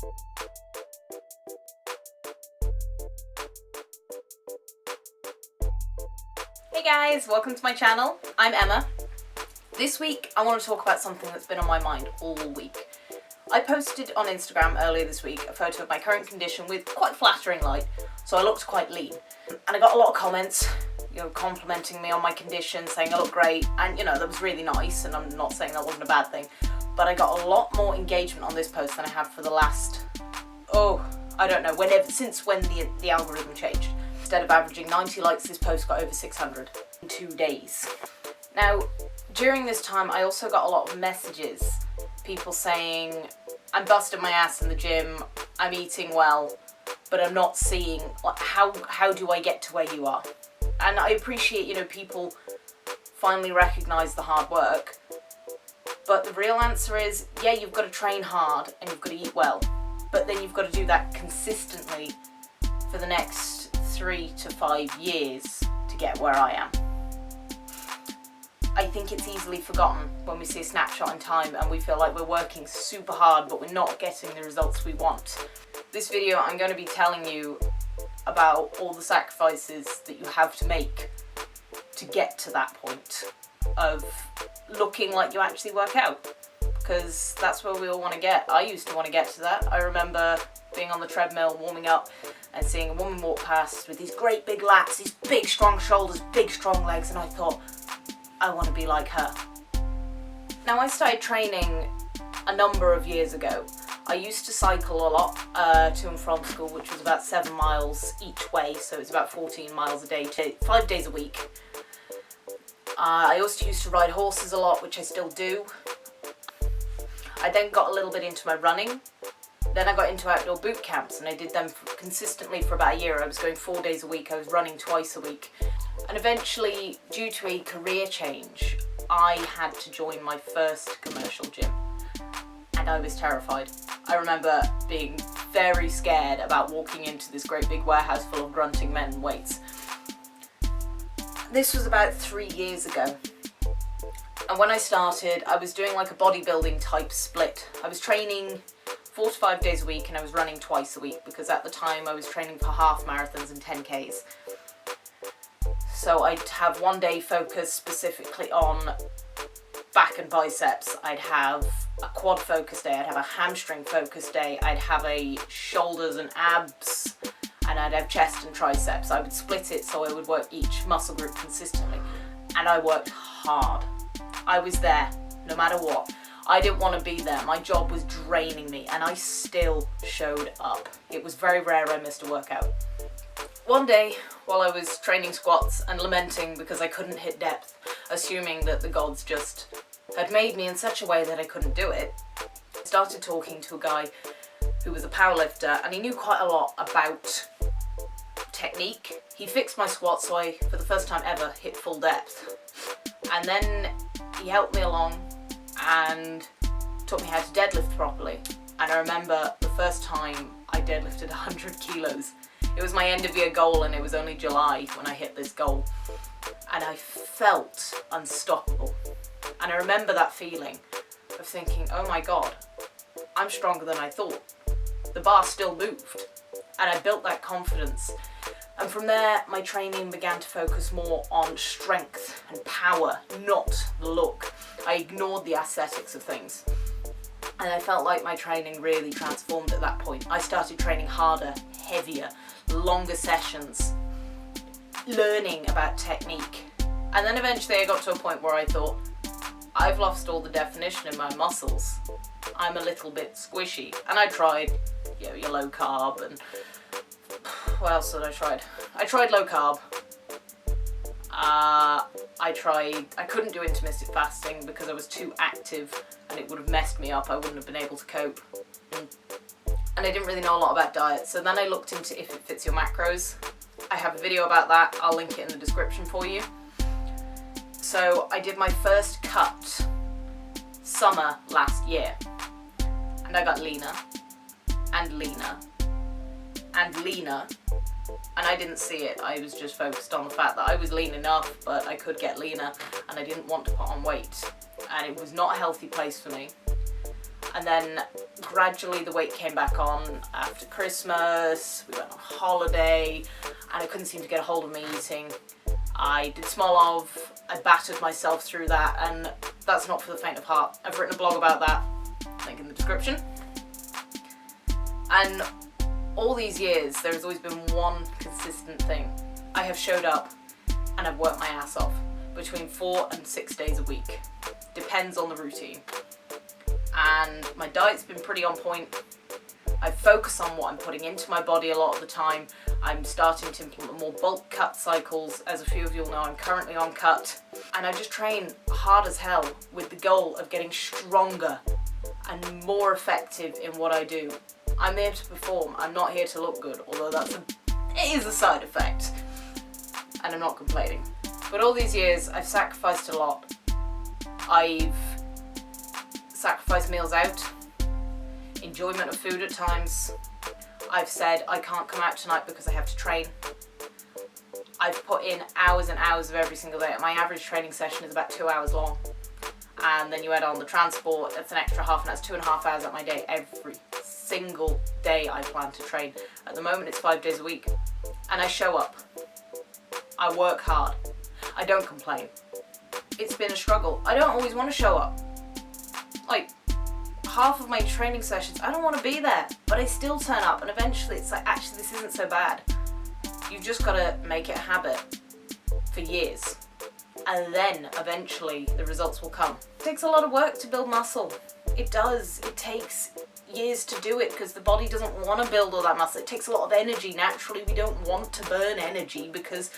Hey guys, welcome to my channel. I'm Emma. This week I want to talk about something that's been on my mind all week. I posted on Instagram earlier this week a photo of my current condition with quite flattering light, so I looked quite lean. And I got a lot of comments, complimenting me on my condition, saying I look great, and that was really nice, and I'm not saying that wasn't a bad thing, but I got a lot more engagement on this post than I have for the last, I don't know, since when the algorithm changed. Instead of averaging 90 likes, this post got over 600 in 2 days. Now, during this time, I also got a lot of messages, people saying, I'm busting my ass in the gym, I'm eating well, but I'm not seeing, how do I get to where you are? And I appreciate, people finally recognize the hard work, but the real answer is, yeah, you've got to train hard and you've got to eat well, but then you've got to do that consistently for the next 3 to 5 years to get where I am. I think it's easily forgotten when we see a snapshot in time and we feel like we're working super hard but we're not getting the results we want. This video I'm going to be telling you about all the sacrifices that you have to make to get to that point of looking like you actually work out, because that's where we all want to get. I used to want to get to that. I remember being on the treadmill warming up and seeing a woman walk past with these great big lats, these big strong shoulders, big strong legs, and I thought, I want to be like her. Now, I started training a number of years ago. I used to cycle a lot to and from school, which was about 7 miles each way, so it's about 14 miles a day, 5 days a week. I also used to ride horses a lot, which I still do. I then got a little bit into my running. Then I got into outdoor boot camps and I did them consistently for about a year. I was going 4 days a week, I was running twice a week. And eventually, due to a career change, I had to join my first commercial gym. And I was terrified. I remember being very scared about walking into this great big warehouse full of grunting men and weights. This was about 3 years ago. And when I started, I was doing like a bodybuilding type split. I was training 4 to 5 days a week and I was running twice a week because at the time I was training for half marathons and 10Ks. So I'd have one day focused specifically on back and biceps, I'd have a quad focus day, I'd have a hamstring focus day, I'd have a shoulders and abs, and I'd have chest and triceps. I would split it so I would work each muscle group consistently. And I worked hard. I was there no matter what. I didn't want to be there. My job was draining me and I still showed up. It was very rare I missed a workout. One day, while I was training squats and lamenting because I couldn't hit depth, assuming that the gods just had made me in such a way that I couldn't do it, I started talking to a guy who was a powerlifter and he knew quite a lot about technique. He fixed my squats so I, for the first time ever, hit full depth. And then he helped me along and taught me how to deadlift properly. And I remember the first time I deadlifted 100 kilos. It was my end of year goal and it was only July when I hit this goal. And I felt unstoppable. And I remember that feeling of thinking, oh my God, I'm stronger than I thought. The bar still moved. And I built that confidence. And from there, my training began to focus more on strength and power, not the look. I ignored the aesthetics of things. And I felt like my training really transformed at that point. I started training harder, heavier, longer sessions, learning about technique. And then eventually I got to a point where I thought, I've lost all the definition in my muscles. I'm a little bit squishy. And I tried, your low carb and what else did I try? I tried low carb. I couldn't do intermittent fasting because I was too active and it would have messed me up. I wouldn't have been able to cope. And I didn't really know a lot about diet. So then I looked into If It Fits Your Macros. I have a video about that. I'll link it in the description for you. So I did my first cut summer last year. And I got leaner and leaner and leaner. And I didn't see it. I was just focused on the fact that I was lean enough, but I could get leaner and I didn't want to put on weight. And it was not a healthy place for me. And then gradually the weight came back on after Christmas, we went on holiday, and I couldn't seem to get a hold of my eating. I did small of, I battered myself through that, and that's not for the faint of heart. I've written a blog about that, link in the description. And all these years, there's always been one consistent thing. I have showed up and I've worked my ass off between 4 and 6 days a week. Depends on the routine. And my diet's been pretty on point. I focus on what I'm putting into my body a lot of the time. I'm starting to implement more bulk cut cycles. As a few of you will know, I'm currently on cut. And I just train hard as hell with the goal of getting stronger and more effective in what I do. I'm here to perform. I'm not here to look good, although it is a side effect. And I'm not complaining. But all these years, I've sacrificed a lot. I've sacrificed meals out, enjoyment of food at times. I've said I can't come out tonight because I have to train. I've put in hours and hours of every single day. My average training session is about 2 hours long. And then you add on the transport, it's an extra half, and that's 2.5 hours at my day. Every single day I plan to train. At the moment it's 5 days a week. And I show up. I work hard. I don't complain. It's been a struggle. I don't always want to show up. Like, half of my training sessions, I don't want to be there, but I still turn up, and eventually it's like, actually this isn't so bad. You've just got to make it a habit for years, and then eventually the results will come. It takes a lot of work to build muscle. It does. It takes years to do it because the body doesn't want to build all that muscle. It takes a lot of energy. Naturally, we don't want to burn energy because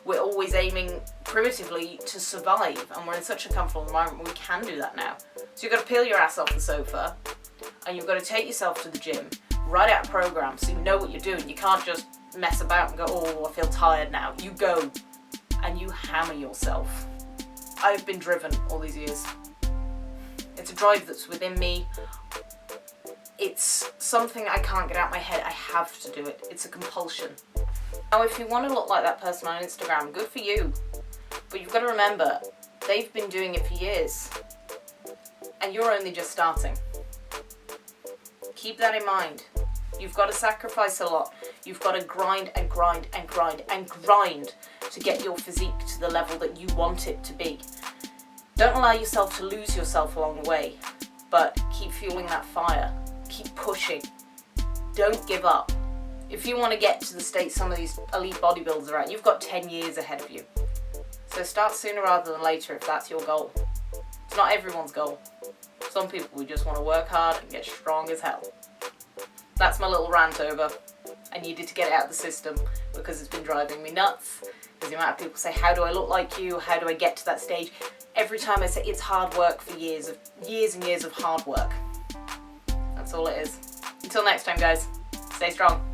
we're always aiming primitively to survive, and we're in such a comfortable environment where we can do that now. So you've got to peel your ass off the sofa, and you've got to take yourself to the gym, write out a program so you know what you're doing. You can't just mess about and go, oh, I feel tired now. You go and you hammer yourself. I've been driven all these years. It's a drive that's within me. It's something I can't get out of my head. I have to do it. It's a compulsion. Now, if you want to look like that person on Instagram, good for you. But you've got to remember, they've been doing it for years. And you're only just starting. Keep that in mind. You've got to sacrifice a lot. You've got to grind and grind and grind and grind to get your physique to the level that you want it to be. Don't allow yourself to lose yourself along the way, but keep fueling that fire. Keep pushing. Don't give up. If you want to get to the state some of these elite bodybuilders are at, you've got 10 years ahead of you. So start sooner rather than later if that's your goal. It's not everyone's goal. Some people, we just want to work hard and get strong as hell. That's my little rant over. I needed to get it out of the system because it's been driving me nuts. Because the amount of people say, how do I look like you? How do I get to that stage? Every time I say it's hard work for years and years of hard work. That's all it is. Until next time, guys, stay strong.